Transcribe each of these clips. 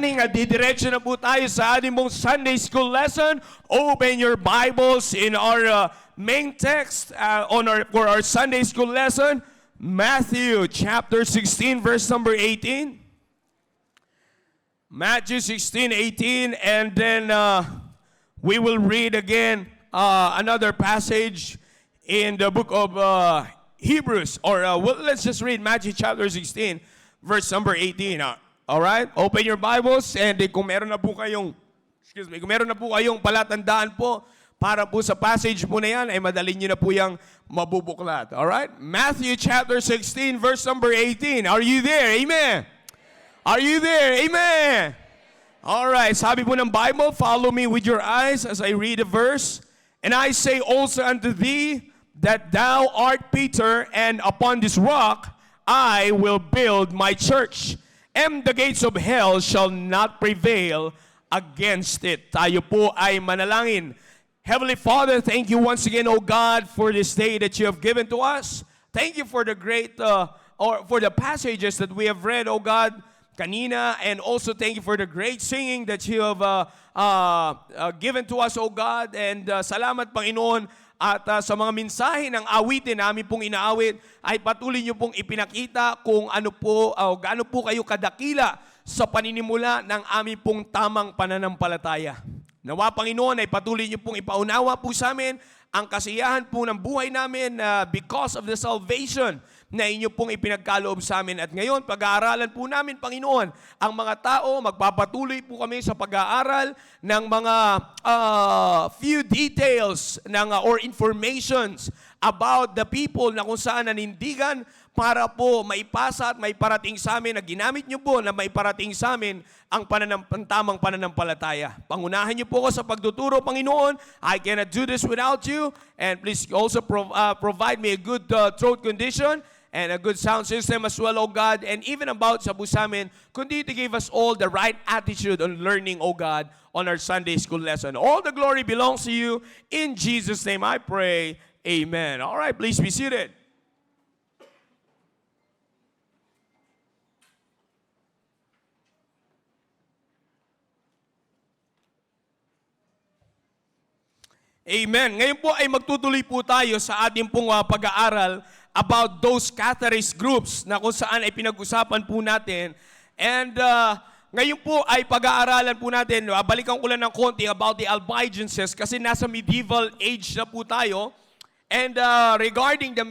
standing at didiretso na po tayo sa ating mong Sunday School lesson. Open your Bibles in our main text for our Sunday School lesson. Matthew chapter 16 verse number 18. Matthew 16:18, and then we will read again another passage in the book of Hebrews. Let's just read Matthew chapter 16 verse number 18. All right? Open your Bibles, and kung meron na po kayong palatandaan po para po sa passage po na yan, ay madali nyo na po yung mabubuklat. All right? Matthew chapter 16 verse number 18. Are you there? Amen. Are you there? Amen. All right. Sabi po ng Bible, follow me with your eyes as I read the verse. And I say also unto thee that thou art Peter, and upon this rock I will build my church, and the gates of hell shall not prevail against it. Tayo po ay manalangin. Heavenly Father, thank you once again, O God, for this day that you have given to us. Thank you for the great, for the passages that we have read, O God, kanina, and also thank you for the great singing that you have given to us, O God. And salamat, Panginoon, at sa mga mensahe ng awitin namin pong inaawit, ay patuloy niyo pong ipinakita kung ano po, gaano po kayo kadakila sa paninimula ng aming pong tamang pananampalataya. Nawa, Panginoon, ay patuloy niyo pong ipaunawa po sa amin ang kasiyahan po ng buhay namin because of the salvation na inyo pong ipinagkaloob sa amin. At ngayon, pag-aaralan po namin, Panginoon, ang mga tao, magpapatuloy po kami sa pag-aaral ng mga few details or informations about the people na kung saan nanindigan para po maipasa at maiparating sa amin na ginamit nyo po na maiparating sa amin ang tamang pananampalataya. Pangunahan nyo po ako sa pagtuturo, Panginoon. I cannot do this without you. And please also provide me a good throat condition and a good sound system as well, O God. And even about sa busamin, continue to give us all the right attitude on learning, O God, on our Sunday school lesson. All the glory belongs to you. In Jesus' name I pray. Amen. All right, please be seated. Amen. Ngayon po ay magtutuloy po tayo sa ating pong pag-aaral about those categories groups na kung saan ay pinag-usapan po natin. And ngayon po ay pag-aaralan po natin, balikan ko lang ng konti about the Albigenses kasi nasa medieval age na po tayo. And regarding the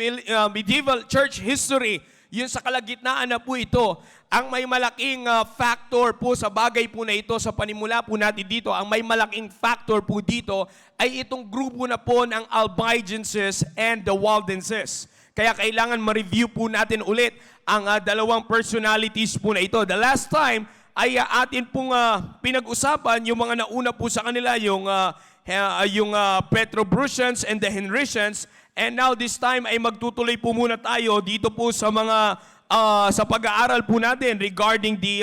medieval church history, yun sa kalagitnaan na po ito, ang may malaking factor po sa bagay po na ito, sa panimula po natin dito, ang may malaking factor po dito ay itong grupo na po ng Albigenses and the Waldenses. Kaya kailangan ma-review po natin ulit ang dalawang personalities po na ito. The last time ay atin pong pinag-usapan yung mga nauna po sa kanila, yung Petrobrusians and the Henricians. And now this time ay magtutuloy po muna tayo dito po sa mga sa pag-aaral po natin regarding the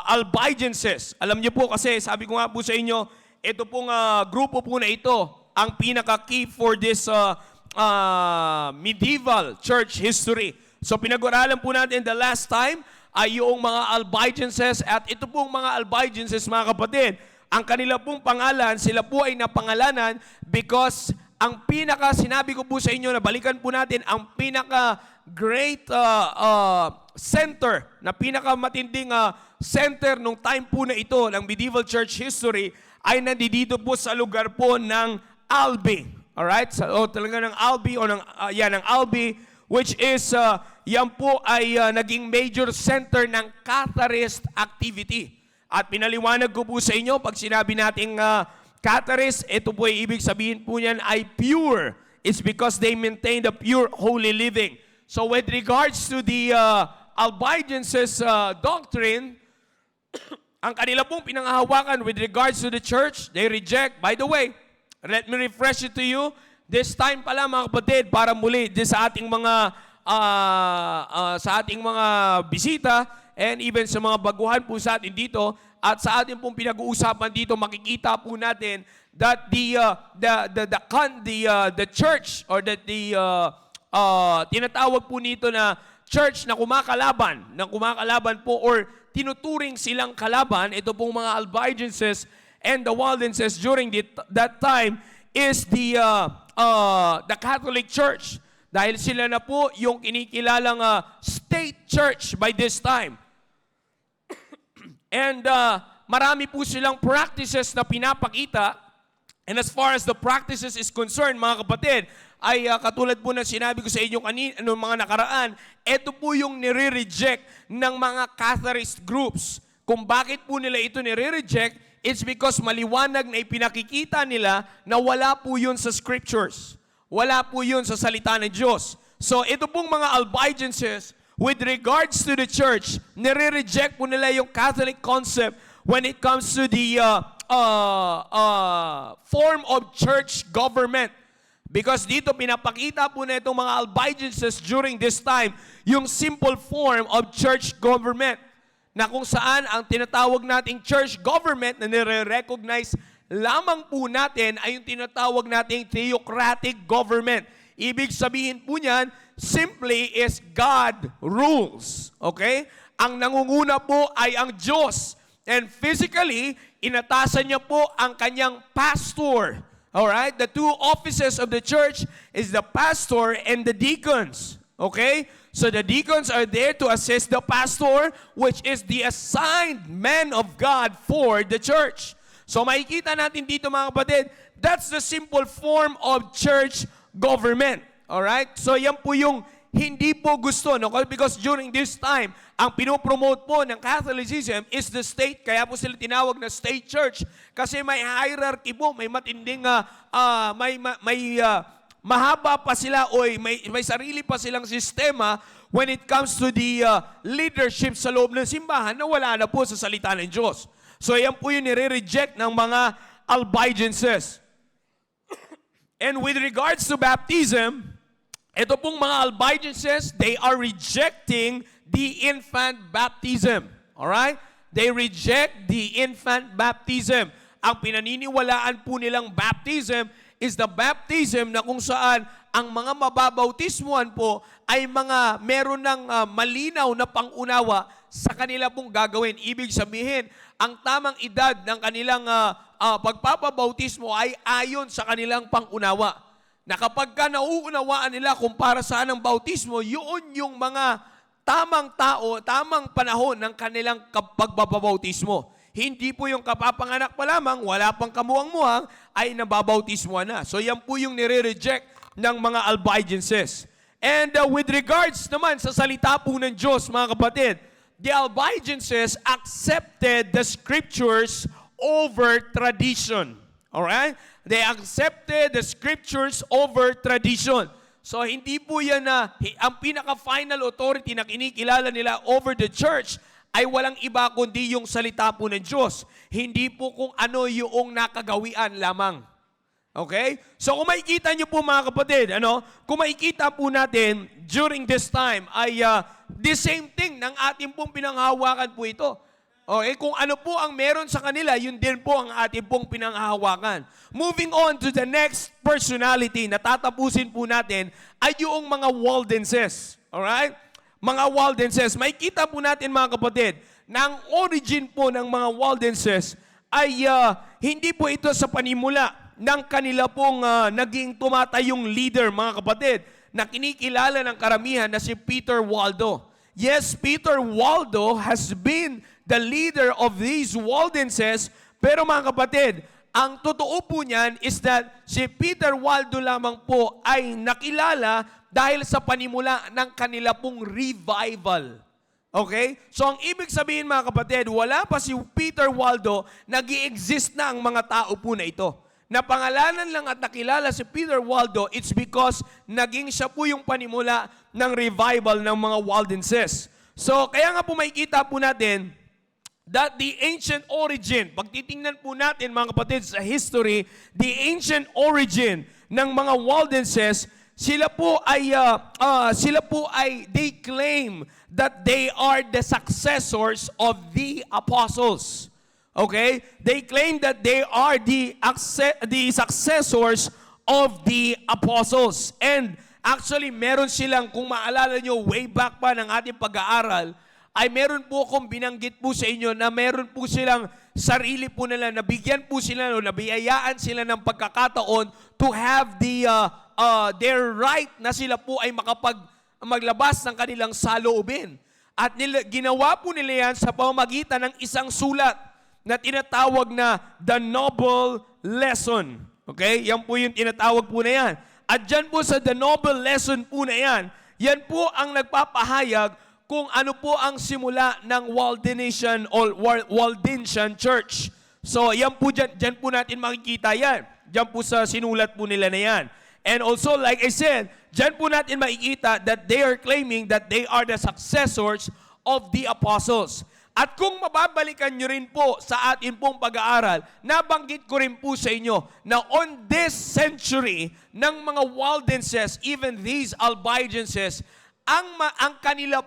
Albigenses. Alam niyo po kasi sabi ko nga po sa inyo, ito pong grupo po na ito ang pinaka-key for this medieval church history. So pinag-aaralan po natin the last time ay yung mga Albigenses, at ito pong mga Albigenses, mga kapatid, ang kanila pong pangalan, sila po ay napangalanan because ang sinabi ko po sa inyo na balikan po natin, ang great center, na pinakamatinding center nung time po na ito ng medieval church history ay nandito po sa lugar po ng Albi. Alright? So talaga ng Albi o ng Albi, which is yan po ay naging major center ng Catharist activity. At pinaliwanag ko po sa inyo, pag sinabi nating Catharist, ito po ay ibig sabihin po niyan ay pure. It's because they maintain the pure holy living. So with regards to the Albigenses doctrine, ang kanila pong pinanghahawakan with regards to the church, they reject. By the way, let me refresh it to you. This time pala, mga kapatid, para muli sa ating mga bisita and even sa mga baguhan po sa atin dito, at sa ating pong pinag-uusapan dito, makikita po natin that the church or tinatawag po nito na church na kumakalaban po or tinuturing silang kalaban, ito pong mga Albigenses and the Waldenses during that time is the Catholic Church. Dahil sila na po yung kinikilalang state church by this time. And marami po silang practices na pinapakita. And as far as the practices is concerned, mga kapatid, ay katulad po na sinabi ko sa inyo kanina, mga nakaraan, ito po yung nire-reject ng mga Catharist groups. Kung bakit po nila ito nire-reject, it's because maliwanag na ipinakikita nila na wala po yun sa scriptures. Wala po yun sa salita ng Diyos. So ito pong mga Albigenses, with regards to the church, nire-reject po nila yung Catholic concept when it comes to the form of church government. Because dito pinapakita po na itong mga Albigenses during this time yung simple form of church government na kung saan ang tinatawag nating church government na nire-recognize lamang po natin ay yung tinatawag nating theocratic government. Ibig sabihin po niyan, simply is God rules. Okay? Ang nangunguna po ay ang Diyos. And physically, inatasan niya po ang kanyang pastor. Alright? The two offices of the church is the pastor and the deacons. Okay? So the deacons are there to assist the pastor, which is the assigned man of God for the church. So makikita natin dito mga kapatid, that's the simple form of church government. Alright? So yan po yung hindi po gusto. No? Because during this time, ang pinopromote po ng Catholicism is the state. Kaya po sila tinawag na state church. Kasi may hierarchy po, may matinding, mahaba pa sila o may sarili pa silang sistema when it comes to the leadership sa loob ng simbahan na wala na po sa salita ng Diyos. So yan po yung nire-reject ng mga Albigenses. And with regards to baptism, ito pong mga Albigenses, they are rejecting the infant baptism. Alright? They reject the infant baptism. Ang pinaniniwalaan po nilang baptism is the baptism na kung saan ang mga mababautismuhan po ay mga meron ng malinaw na pangunawa sa kanila pong gagawin. Ibig sabihin, ang tamang edad ng kanilang pagpapabautismo ay ayon sa kanilang pangunawa. Na kapag ka nauunawaan nila kung para saan ang bautismo, yun yung mga tamang tao, tamang panahon ng kanilang pagbabautismo. Hindi po yung kapapanganak pa lamang, wala pang kamuang-muang, ay nababautismo na. So yan po yung nire-reject ng mga Albigenses. And with regards naman sa salita po ng Diyos, mga kapatid, the Albigenses accepted the scriptures over tradition. Alright? They accepted the scriptures over tradition. So hindi po yan na ang pinaka-final authority na kinikilala nila over the church ay walang iba kundi yung salita po ng Diyos. Hindi po kung ano yung nakagawian lamang. Okay? So kung makikita nyo po mga kapatid, kung makikita po natin during this time ay the same thing ng ating pong pinanghahawakan po ito. Okay? Kung ano po ang meron sa kanila, yun din po ang ating pong pinanghahawakan. Moving on to the next personality na tatapusin po natin ay yung mga Waldenses. Alright? Mga Waldenses. Makikita po natin mga kapatid na ang origin po ng mga Waldenses ay hindi po ito sa panimula ng kanila pong naging tumatayong leader, mga kapatid, na kinikilala ng karamihan na si Peter Waldo. Yes, Peter Waldo has been the leader of these Waldenses, pero mga kapatid, ang totoo po niyan is that si Peter Waldo lamang po ay nakilala dahil sa panimula ng kanila pong revival. Okay? So ang ibig sabihin mga kapatid, wala pa si Peter Waldo, nag-i-exist na ang mga tao po na ito. Napangalanan lang at nakilala si Peter Waldo, it's because naging siya po yung panimula ng revival ng mga Waldenses. So kaya nga po makikita po natin that the ancient origin, pag titingnan po natin mga kapatid sa history, the ancient origin ng mga Waldenses, sila po ay they claim that they are the successors of the apostles. Okay? They claim that they are the successors of the apostles. And actually, meron silang, kung maalala nyo, way back pa ng ating pag-aaral, ay meron po akong binanggit po sa inyo na meron po silang sarili po nila, nabigyan po sila o nabiyayaan sila ng pagkakataon to have their right na sila po ay maglabas ng kanilang saloobin. At ginawa po nila yan sa pamamagitan ng isang sulat na tinatawag na The Noble Lesson. Okay? Yan po yung tinatawag po na yan. At dyan po sa The Noble Lesson po na yan, yan po ang nagpapahayag kung ano po ang simula ng Waldensian or Waldensian Church. So, yan po dyan po natin makikita yan. Dyan po sa sinulat po nila na yan. And also, like I said, dyan po natin makikita that they are claiming that they are the successors of the apostles. At kung mababalikan nyo rin po sa atin pong pag-aaral, nabanggit ko rin po sa inyo na on this century ng mga Waldenses, even these Albigenses, ang kanila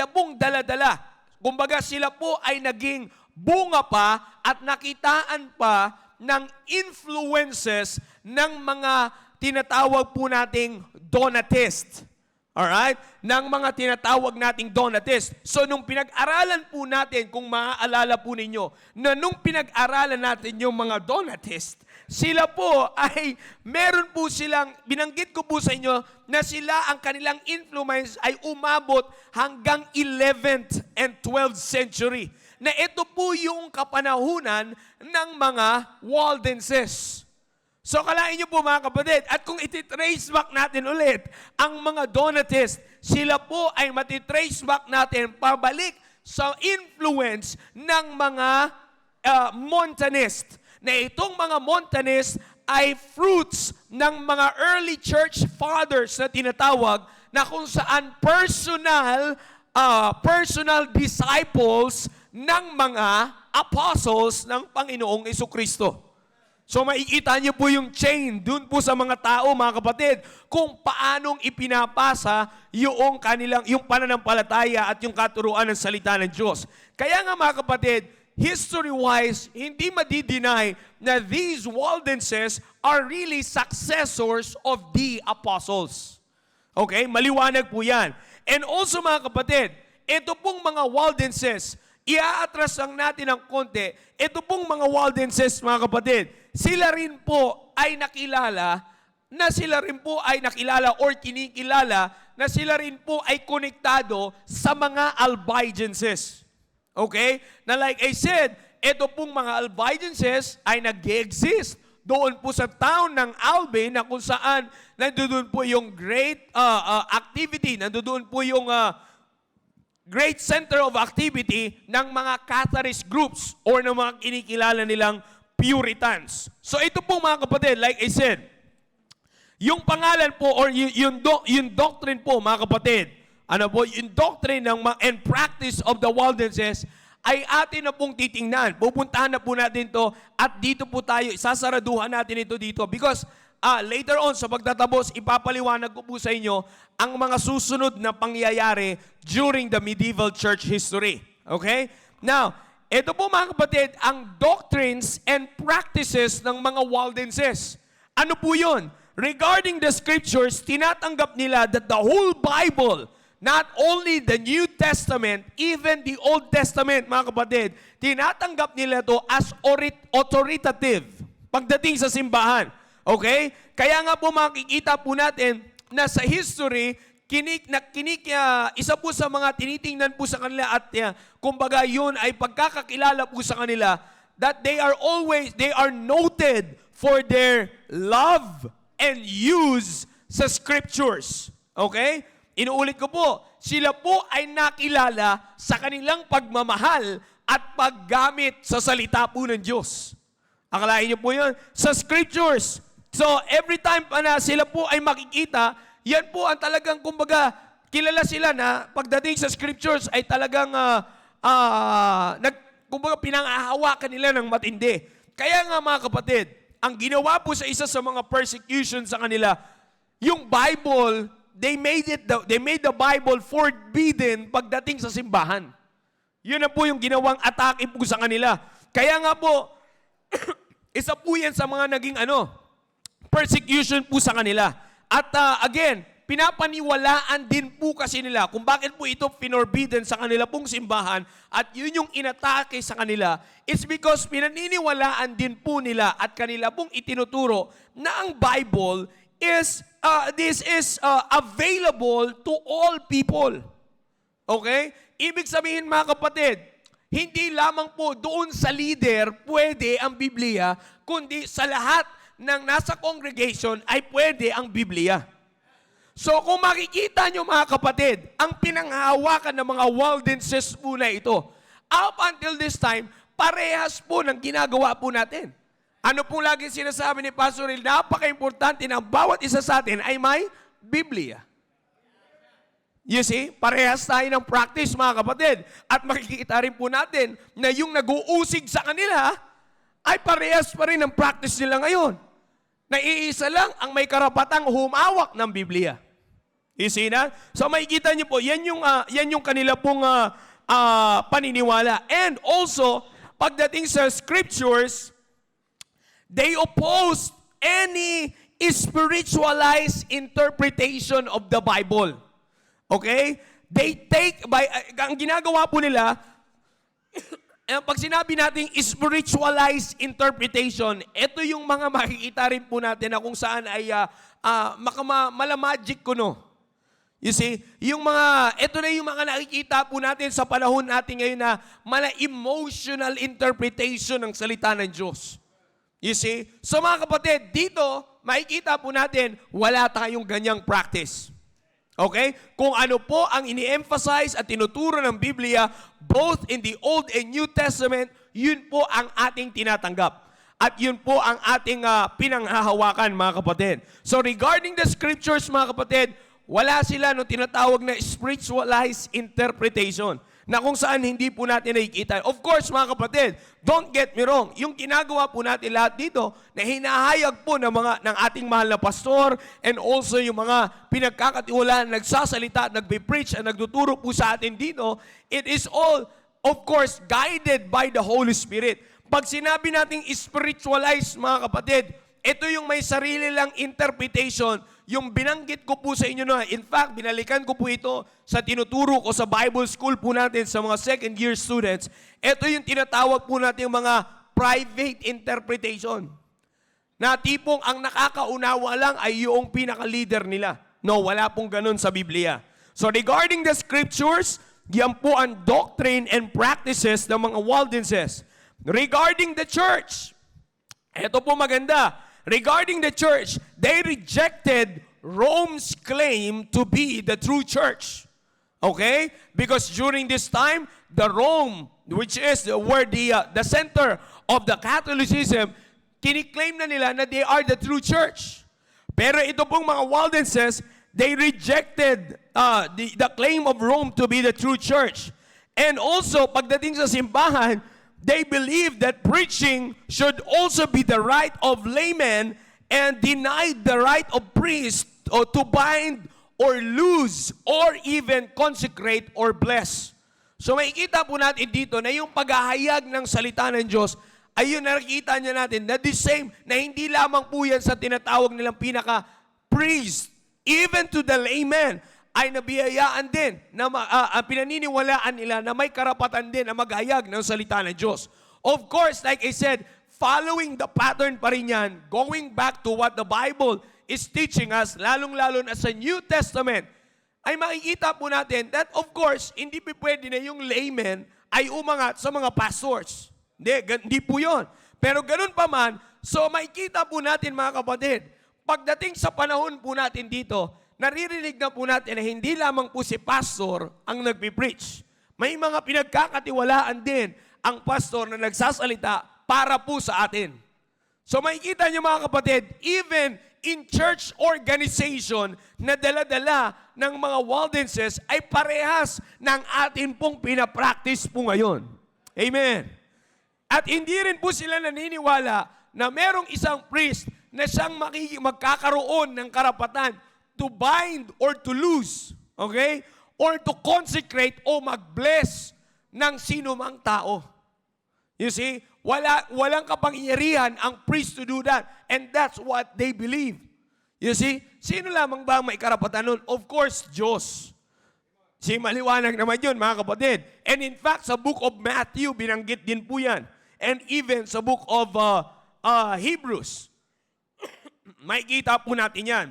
pong dala-dala. Kumbaga sila po ay naging bunga pa at nakitaan pa ng influences ng mga tinatawag po nating Donatist. Alright? Ng mga tinatawag nating Donatist. So, nung pinag-aralan po natin, kung maaalala po ninyo, na nung pinag-aralan natin yung mga Donatist, sila po ay meron po silang, binanggit ko po sa inyo, na sila ang kanilang influence ay umabot hanggang 11th and 12th century. Na ito po yung kapanahunan ng mga Waldenses. So, kalain niyo po mga kapatid, at kung iti-trace back natin ulit, ang mga Donatist, sila po ay mati-trace back natin pabalik sa influence ng mga Montanist. Na itong mga Montanist ay fruits ng mga early church fathers na tinatawag na kung saan personal disciples ng mga apostles ng Panginoong Jesucristo. So makikita niyo po yung chain dun po sa mga tao, mga kapatid, kung paanong ipinapasa yung pananampalataya at yung katuruan ng salita ng Diyos. Kaya nga mga kapatid, history-wise, hindi madi-deny na these Waldenses are really successors of the apostles. Okay? Maliwanag po yan. And also mga kapatid, ito pong mga Waldenses, i-atras lang natin ng konti, ito pong mga Waldenses, mga kapatid, sila rin po ay nakilala or kinikilala na sila rin po ay konektado sa mga Albigenses. Okay? Na like I said, ito pong mga Albigenses ay nag-exist doon po sa town ng Albi na kung saan nandoon po yung great activity, nandoon po yung great center of activity ng mga Catharist groups or ng mga kinikilala nilang Puritans. So ito po mga kapatid, like I said, yung pangalan po or yung doctrine po mga kapatid, yung doctrine and practice of the Waldenses ay atin na pong titingnan. Pupuntahan na po natin to at dito po tayo, isasaraduhan natin ito dito because later on sa pagtatapos, ipapaliwanag ko po sa inyo ang mga susunod na pangyayari during the medieval church history. Okay? Now, ito po mga kapatid, ang doctrines and practices ng mga Waldenses. Ano po yun? Regarding the scriptures, tinatanggap nila that the whole Bible, not only the New Testament, even the Old Testament, mga kapatid, tinatanggap nila to as authoritative pagdating sa simbahan. Okay? Kaya nga po makikita po natin na sa history, isa po sa mga tinitingnan po sa kanila at kumbaga yun ay pagkakakilala po sa kanila that they are noted for their love and use sa scriptures. Okay? Inuulit ko po, sila po ay nakilala sa kanilang pagmamahal at paggamit sa salita po ng Diyos. Akalain niyo po yun? Sa scriptures. So, every time na sila po ay makikita, yan po ang talagang, kumbaga, kilala sila na pagdating sa scriptures ay talagang, kumbaga, pinangahawakan nila ng matindi. Kaya nga mga kapatid, ang ginawa po sa isa sa mga persecution sa kanila, yung Bible, they made the Bible forbidden pagdating sa simbahan. Yun na po yung ginawang atake po sa kanila. Kaya nga po, isa po yan sa mga naging persecution po sa kanila. At again, pinapaniwalaan din po kasi nila kung bakit po ito pinorbidden sa kanila pong simbahan at yun yung inatake sa kanila, it's because pinaniniwalaan din po nila at kanila pong itinuturo na ang Bible is, this is available to all people. Okay? Ibig sabihin mga kapatid, hindi lamang po doon sa leader pwede ang Biblia, kundi sa lahat ng nasa congregation ay pwede ang Biblia. So kung makikita nyo mga kapatid, ang pinanghahawakan ng mga Waldenses po na ito, up until this time, parehas po ng ginagawa po natin. Ano pong lagi sinasabi ni Pastor Will, napaka-importante na bawat isa sa atin ay may Biblia. You see, parehas tayo ng practice mga kapatid. At makikita rin po natin na yung nag-uusig sa kanila ay parehas pa rin ang practice nila ngayon. Naiisa lang ang may karapatang humawak ng Biblia. You see na? So makikita niyo po, yan yung kanila pong paniniwala. And also, pagdating sa scriptures, they oppose any spiritualized interpretation of the Bible. Okay? They take, ang ginagawa po nila, pag sinabi natin spiritualized interpretation, ito yung mga makikita rin po natin na kung saan ay malamagic ko, no? You see, ito na yung mga nakikita po natin sa panahon natin ngayon na emotional interpretation ng salita ng Diyos. You see? So mga kapatid, dito, makikita po natin, wala tayong ganyang practice. Okay? Kung ano po ang ini-emphasize at tinuturo ng Biblia, both in the Old and New Testament, yun po ang ating tinatanggap. At yun po ang ating pinanghahawakan, mga kapatid. So regarding the scriptures, mga kapatid, wala sila no tinatawag na spiritualized interpretation na kung saan hindi po natin nakikita. Of course, mga kapatid, don't get me wrong, yung ginagawa po natin lahat dito na hinahayag po ng ating mahal na pastor and also yung mga pinagkakatiwalaan, nagsasalita, nagbe-preach at nagtuturo po sa atin dito, it is all, of course, guided by the Holy Spirit. Pag sinabi nating spiritualized, mga kapatid, ito yung may sarili lang interpretation, yung binanggit ko po sa inyo na, in fact, binalikan ko po ito sa tinuturo ko sa Bible School po natin sa mga second year students. Ito yung tinatawag po natin mga private interpretation. Na tipong ang nakakaunawa lang ay yung pinaka-leader nila. No, wala pong ganun sa Biblia. So regarding the scriptures, yan po ang doctrine and practices ng mga Waldenses. Regarding the church, ito po maganda. Regarding the church, they rejected Rome's claim to be the true church. Okay? Because during this time, the Rome, which is where the center of the Catholicism, kiniklaim na nila na they are the true church. Pero ito pong mga Waldenses, they rejected the claim of Rome to be the true church. And also, pagdating sa simbahan, they believe that preaching should also be the right of laymen and denied the right of priests to bind or loose or even consecrate or bless. So makikita po natin dito na yung paghahayag ng salita ng Diyos, ayun nakikita niya natin na the same, na hindi lamang po yan sa tinatawag nilang pinaka-priest, even to the laymen, ay nabiyayaan din, na pinaniniwalaan nila na may karapatan din na maghayag ng salita ng Diyos. Of course, like I said, following the pattern pa rin yan, going back to what the Bible is teaching us, lalong-lalo na sa New Testament, ay makikita po natin that of course, hindi pwede na yung laymen ay umangat sa mga pastors. Hindi po yun. Pero ganun pa man, so makikita po natin mga kapatid, pagdating sa panahon po natin dito, naririnig na po natin na hindi lamang po si pastor ang nagpipreach. May mga pinagkakatiwalaan din ang pastor na nagsasalita para po sa atin. So makikita niyo mga kapatid, even in church organization na dala-dala ng mga Waldenses ay parehas ng atin pong pinapractice po ngayon. Amen. At hindi rin po sila naniniwala na merong isang priest na siyang magkakaroon ng karapatan to bind or to loose, okay? Or to consecrate o mag-bless ng sino mang tao. You see, walang kapangyarihan ang priest to do that. And that's what they believe. You see, sino lamang ba ang may karapatan nun? Of course, Diyos. Si maliwanag naman yun, mga kapatid. And in fact, sa book of Matthew, binanggit din po yan. And even sa book of Hebrews, makikita po natin yan.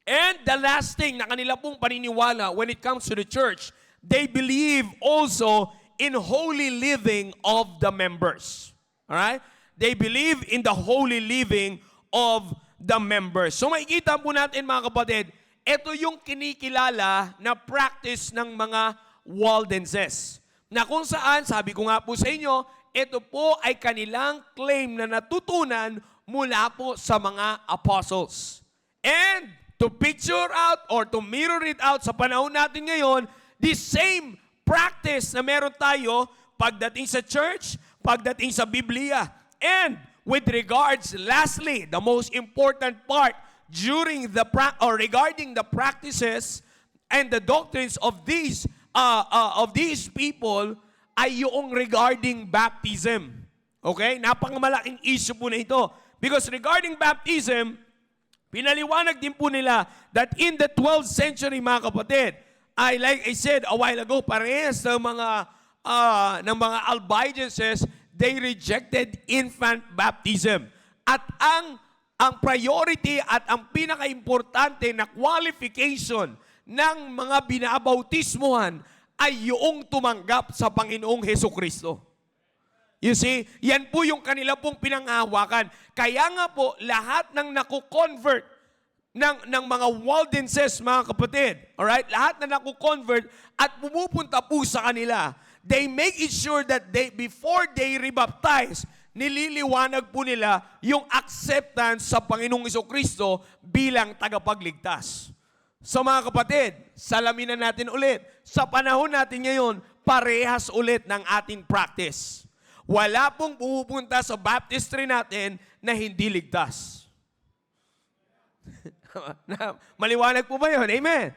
And the last thing na kanila pong paniniwala when it comes to the church, they believe also in holy living of the members. Alright? They believe in the holy living of the members. So makikita po natin, mga kapatid, ito yung kinikilala na practice ng mga Waldenses. Na kung saan, sabi ko nga po sa inyo, ito po ay kanilang claim na natutunan mula po sa mga apostles. And to picture out or to mirror it out sa panahon natin ngayon, the same practice na meron tayo pagdating sa church, pagdating sa Biblia. And with regards, lastly, the most important part during the regarding the practices and the doctrines of these people ay yung regarding baptism. Okay? Napakalaking issue po na ito. Because regarding baptism, pinaliwanag din po nila that in the 12th century, mga kapatid, ay like I said a while ago, parehas ng mga Albigenses, they rejected infant baptism. At ang priority at ang pinaka-importante na qualification ng mga binabautismuhan ay yung tumanggap sa Panginoong Hesukristo. You see, yan po yung kanila pong pinanghahawakan. Kaya nga po, lahat ng naku-convert ng mga Waldenses, mga kapatid, alright? Lahat na naku-convert at pumupunta po sa kanila, they make it sure that before they rebaptize, nililiwanag po nila yung acceptance sa Panginoong Hesukristo bilang tagapagligtas. So mga kapatid, salaminan natin ulit. Sa panahon natin ngayon, parehas ulit ng ating practice. Wala pong pumupunta sa baptistry natin na hindi ligtas. Maliwanag po ba yun? Amen?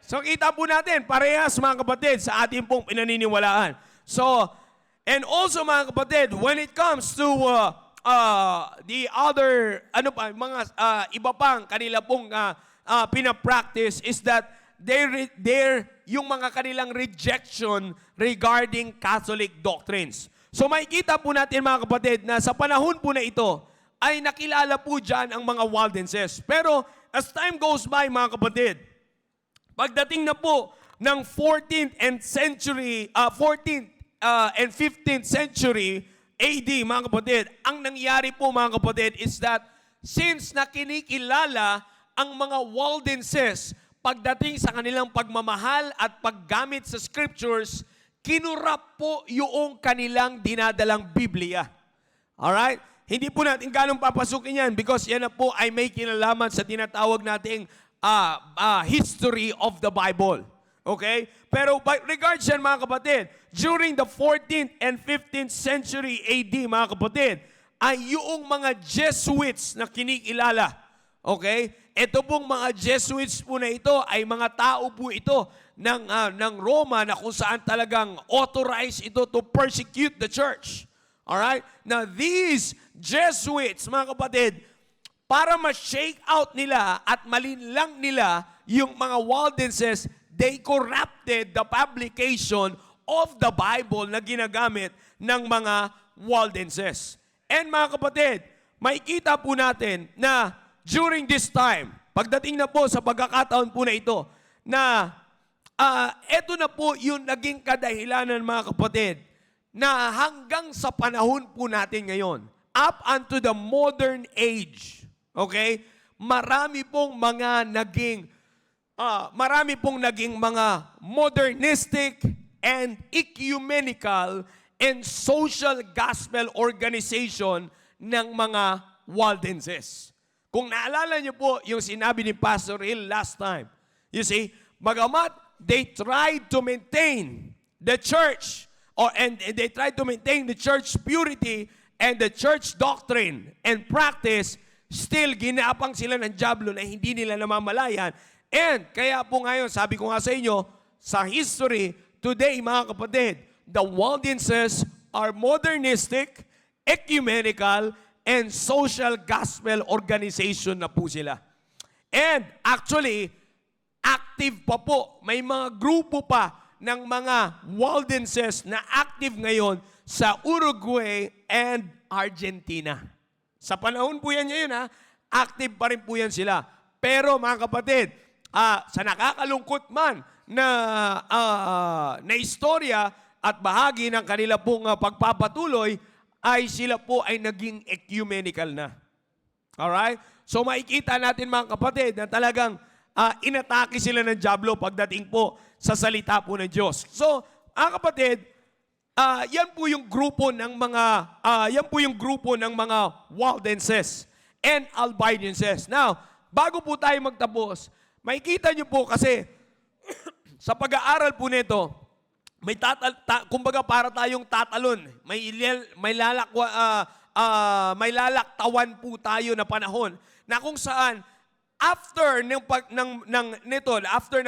So kita po natin, parehas mga kapatid sa ating pong pinaniniwalaan. So, and also mga kapatid, when it comes to the other, mga iba pang kanila pong pinapractice is that yung mga kanilang rejection regarding Catholic doctrines. So makikita po natin, mga kapatid, na sa panahon po na ito ay nakilala po dyan ang mga Waldenses. Pero as time goes by, mga kapatid, pagdating na po ng 14th and 15th century AD, mga kapatid, ang nangyari po, mga kapatid, is that since nakinikilala ang mga Waldenses pagdating sa kanilang pagmamahal at paggamit sa scriptures, kinurap po yung kanilang dinadalang Biblia. Alright? Hindi po natin ganong papasukin yan because yan na po ay may kinalaman sa tinatawag nating history of the Bible. Okay? Pero regards yan, mga kapatid, during the 14th and 15th century AD, mga kapatid, ay yung mga Jesuits na kinikilala. Okay? Ito pong mga Jesuits po na ito ay mga tao po ito ng Roma na kung saan talagang authorized ito to persecute the church. Alright? Now, these Jesuits, mga kapatid, para ma-shake out nila at malinlang nila yung mga Waldenses, they corrupted the publication of the Bible na ginagamit ng mga Waldenses. And mga kapatid, makikita po natin na during this time, pagdating na po sa pagkakataon po na ito, na eto na po yung naging kadahilanan, mga kapatid, na hanggang sa panahon po natin ngayon, up unto the modern age, okay, marami pong naging mga modernistic and ecumenical and social gospel organization ng mga Waldenses. Kung naalala niyo po yung sinabi ni Pastor Hill last time, you see, bagamat they tried to maintain the church and they tried to maintain the church purity and the church doctrine and practice, still ginapang sila ng dyablo na hindi nila namamalayan. And kaya po ngayon, sabi ko nga sa inyo, sa history, today, mga kapatid, the Waldenses are modernistic, ecumenical, and social gospel organization na po sila. And actually, active pa po. May mga grupo pa ng mga Waldenses na active ngayon sa Uruguay and Argentina. Sa panahon po yan ngayon, active pa rin po yan sila. Pero mga kapatid, sa nakakalungkot man na istorya at bahagi ng kanila pong pagpapatuloy, ay sila po ay naging ecumenical na. Alright? So makikita natin mga kapatid na talagang inatake sila ng dyablo pagdating po sa salita po ng Diyos. So, mga kapatid, yan po yung grupo ng mga Waldenses and Albigenses. Now, bago po tayo magtapos, makikita nyo po kasi sa pag-aaral po nito, kumbaga para tayong tatalon. May lalaktawan po tayo na panahon na kung saan after ng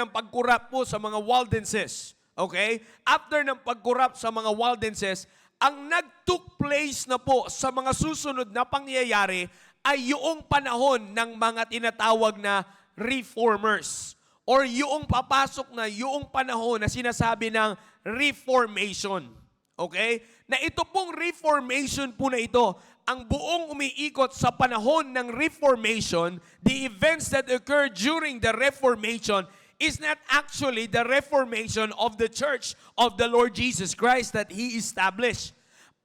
pagkurap po sa mga Waldenses, okay? After ng pagkurap sa mga Waldenses, ang nag-took place na po sa mga susunod na pangyayari ay yung panahon ng mga tinatawag na reformers. Or yung papasok na yung panahon na sinasabi ng Reformation. Okay? Na ito pong Reformation po na ito, ang buong umiikot sa panahon ng Reformation, the events that occurred during the Reformation is not actually the Reformation of the Church of the Lord Jesus Christ that He established.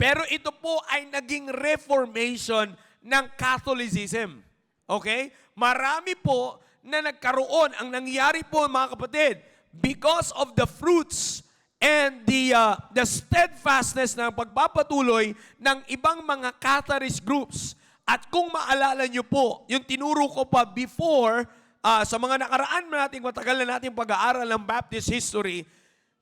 Pero ito po ay naging Reformation ng Catholicism. Okay? Marami po na nagkaroon, ang nangyari po mga kapatid, because of the fruits and the steadfastness ng pagpapatuloy ng ibang mga Catharist groups. At kung maalala nyo po, yung tinuro ko pa before, sa mga nakaraan nating matagal na nating pag-aaral ng Baptist history,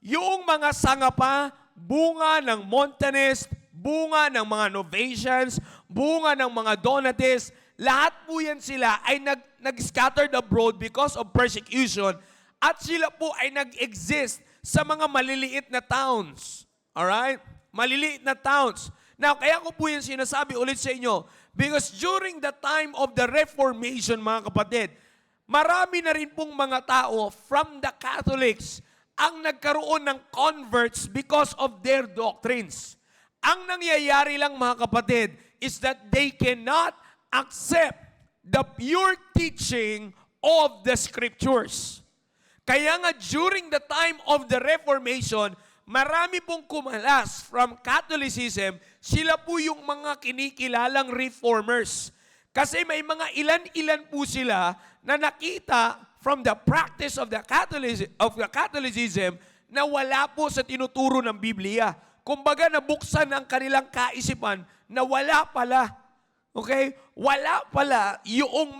yung mga sangapa, bunga ng Montanist, bunga ng mga Novatians, bunga ng mga Donatists, lahat po yan sila ay nag-scattered abroad because of persecution at sila po ay nag-exist sa mga maliliit na towns. Alright? Maliliit na towns. Now, kaya ko po yung sinasabi ulit sa inyo, because during the time of the Reformation, mga kapatid, marami na rin pong mga tao from the Catholics ang nagkaroon ng converts because of their doctrines. Ang nangyayari lang, mga kapatid, is that they cannot accept the pure teaching of the Scriptures. Kaya nga during the time of the Reformation, marami pong kumalas from Catholicism, sila po yung mga kinikilalang reformers. Kasi may mga ilan-ilan po sila na nakita from the practice of the Catholicism na wala po sa tinuturo ng Biblia. Kumbaga nabuksan ang kanilang kaisipan na wala pala. Okay? Wala pala yung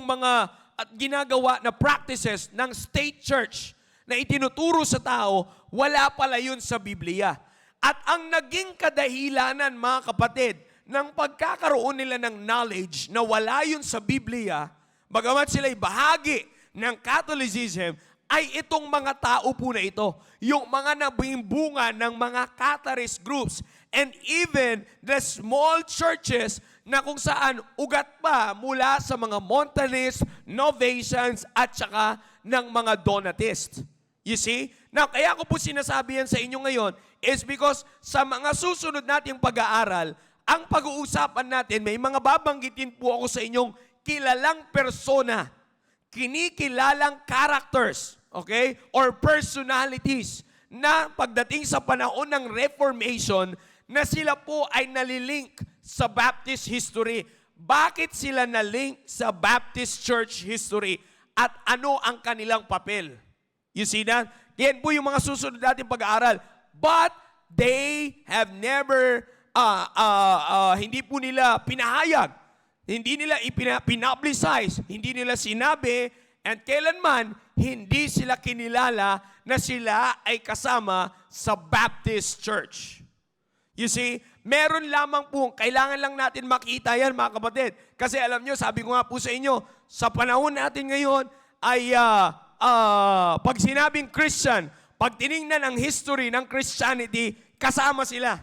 mga at ginagawa na practices ng state church na itinuturo sa tao, wala pala yun sa Biblia. At ang naging kadahilanan, mga kapatid, ng pagkakaroon nila ng knowledge na wala yun sa Biblia, bagamat sila'y bahagi ng Catholicism, ay itong mga tao po na ito. Yung mga nabimbunga ng mga Catharist groups and even the small churches na kung saan ugat pa mula sa mga Montanists, Novatians, at saka ng mga Donatists. You see? Now, kaya ko po sinasabi yan sa inyo ngayon is because sa mga susunod nating pag-aaral, ang pag-uusapan natin, may mga babanggitin po ako sa inyong kilalang persona, kinikilalang characters, okay? Or personalities na pagdating sa panahon ng Reformation, na sila po ay nalilink sa Baptist history. Bakit sila na-link sa Baptist church history? At ano ang kanilang papel? You see that? Yan po yung mga susunod natin pag-aaral. But they have never, hindi po nila pinahayag, hindi nila pinapublicize, hindi nila sinabi, and kailanman, hindi sila kinilala na sila ay kasama sa Baptist church. You see, meron lamang po, kailangan lang natin makita yan, mga kapatid. Kasi alam nyo, sabi ko nga po sa inyo, sa panahon natin ngayon, ay pag sinabing Christian, pag tinignan ang history ng Christianity, kasama sila.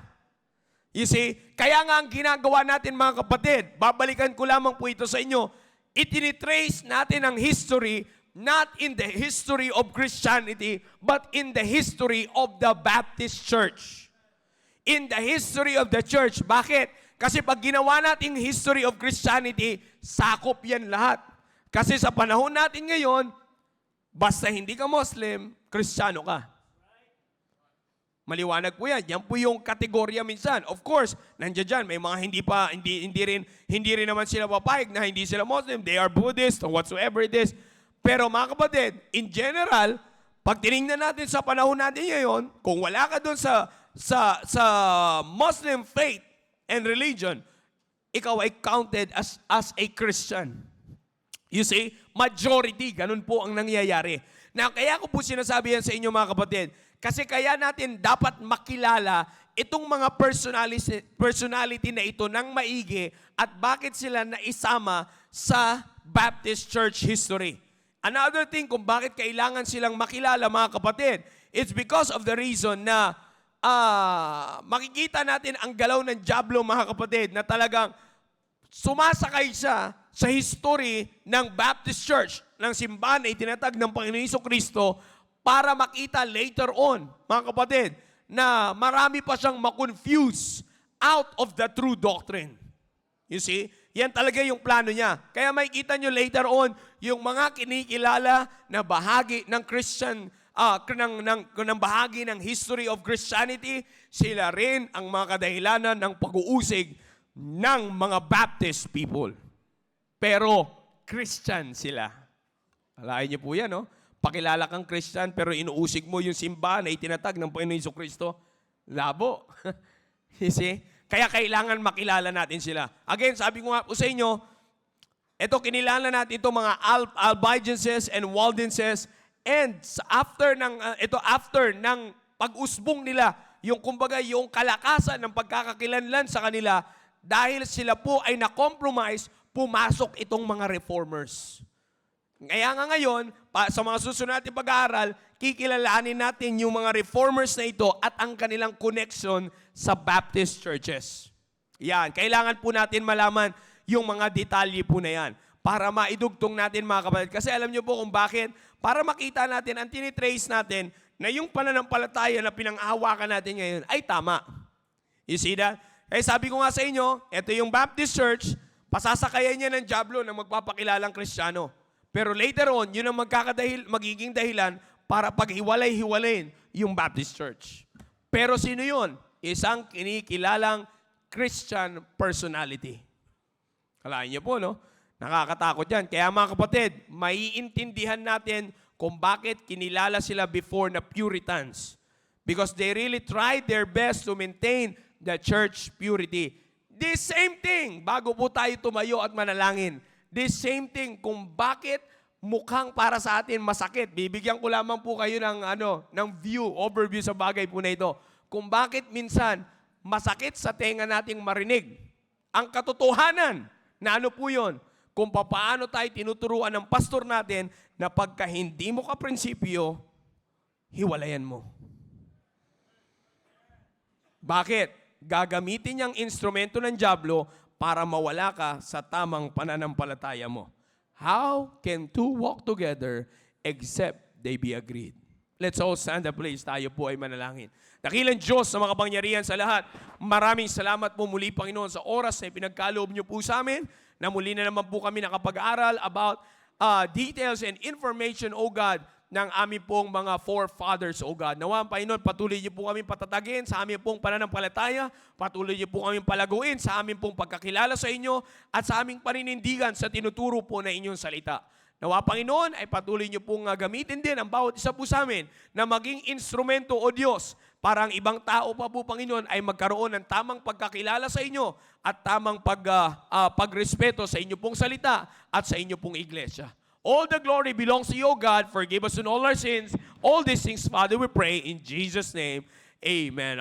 You see, kaya nga ang ginagawa natin mga kapatid, babalikan ko lamang po ito sa inyo, itinitrace natin ang history, not in the history of Christianity, but in the history of the Baptist Church. In the history of the church. Bakit? Kasi pag ginawa natin history of Christianity, sakop yan lahat. Kasi sa panahon natin ngayon, basta hindi ka Muslim, Kristiyano ka. Maliwanag po yan. Yan po yung kategorya minsan. Of course, nandiyan dyan, may mga hindi rin naman sila papayag na hindi sila Muslim. They are Buddhist or whatsoever it is. Pero mga kapatid, in general, pag tinignan natin sa panahon natin ngayon, kung wala ka doon sa Muslim faith and religion, ikaw ay counted as a Christian. You see, majority, ganun po ang nangyayari. Now, kaya ko po sinasabi yan sa inyo mga kapatid, kasi kaya natin dapat makilala itong mga personality na ito ng maigi at bakit sila naisama sa Baptist Church history. Another thing kung bakit kailangan silang makilala mga kapatid, it's because of the reason na makikita natin ang galaw ng dyablo mga kapatid na talagang sumasakay siya sa history ng Baptist Church, ng simbahan na itinatag ng Panginoon Jesucristo para makita later on, mga kapatid, na marami pa siyang makonfuse out of the true doctrine. You see? Yan talaga yung plano niya. Kaya makikita nyo later on, yung mga kinikilala na bahagi ng Christian, ng bahagi ng history of Christianity, sila rin ang mga kadahilanan ng pag-uusig ng mga Baptist people. Pero Christian sila. Alain niyo po yan, no? Pakilala kang Christian pero inuusig mo yung simbahan na itinatag ng Panginoon Jesucristo. Labo. You see? Kaya kailangan makilala natin sila. Again, sabi ko nga po sa inyo, ito kinilala natin ito mga Albigenses and Waldenses, and after ng pag-usbong nila, yung kumbaga yung kalakasan ng pagkakakilanlan sa kanila, dahil sila po ay na-compromise, pumasok itong mga reformers. Kaya nga ngayon, sa mga susunod natin pag-aaral, kikilalanin natin yung mga reformers na ito at ang kanilang connection sa Baptist churches. Yan, kailangan po natin malaman yung mga detalye po na yan para maidugtong natin mga kapatid. Kasi alam niyo po kung bakit? Para makita natin, ang tinitrace natin na yung pananampalataya na pinang-ahawakan natin ngayon ay tama. You see that? Kaya sabi ko nga sa inyo, ito yung Baptist Church, pasasakayan niya ng dyablo na magpapakilalang Kristiyano. Pero later on, yun ang magiging dahilan para paghiwalay-hiwalayin yung Baptist Church. Pero sino yun? Isang kinikilalang Christian personality. Kalahin niyo po, no? Nakakatakot yan. Kaya mga kapatid, maiintindihan natin kung bakit kinilala sila before na Puritans. Because they really tried their best to maintain the church purity. This same thing, bago po tayo tumayo at manalangin, this same thing kung bakit mukhang para sa atin masakit. Bibigyan ko lamang po kayo ng overview sa bagay po na ito. Kung bakit minsan masakit sa tenga nating marinig. Ang katotohanan na ano po yun? Kung paano tayo tinuturuan ng pastor natin na pagka hindi mo ka prinsipyo, hiwalayan mo. Bakit? Gagamitin niyang instrumento ng dyablo para mawala ka sa tamang pananampalataya mo. How can two walk together except they be agreed? Let's all stand up, please. Tayo po ay manalangin. Dakilang Diyos sa mga pangyarihan sa lahat, maraming salamat po muli, Panginoon, sa oras na pinagkaloob niyo po sa amin, na muli na naman po kami nakapag-aral about details and information, O God, ng aming pong mga forefathers, O God. Nawa, Panginoon, patuloy niyo po kami patatagin sa aming pong pananampalataya, patuloy niyo po kami palaguin sa aming pong pagkakilala sa inyo at sa aming paninindigan sa tinuturo po na inyong salita. Nawa, Panginoon, ay patuloy niyo pong gamitin din ang bawat isa po sa amin na maging instrumento, O Diyos, para ang ibang tao pa po, Panginoon, ay magkaroon ng tamang pagkakilala sa inyo at tamang pagrespeto sa inyo pong salita at sa inyo pong iglesia. All the glory belongs to you, God. Forgive us in all our sins. All these things, Father, we pray in Jesus' name. Amen.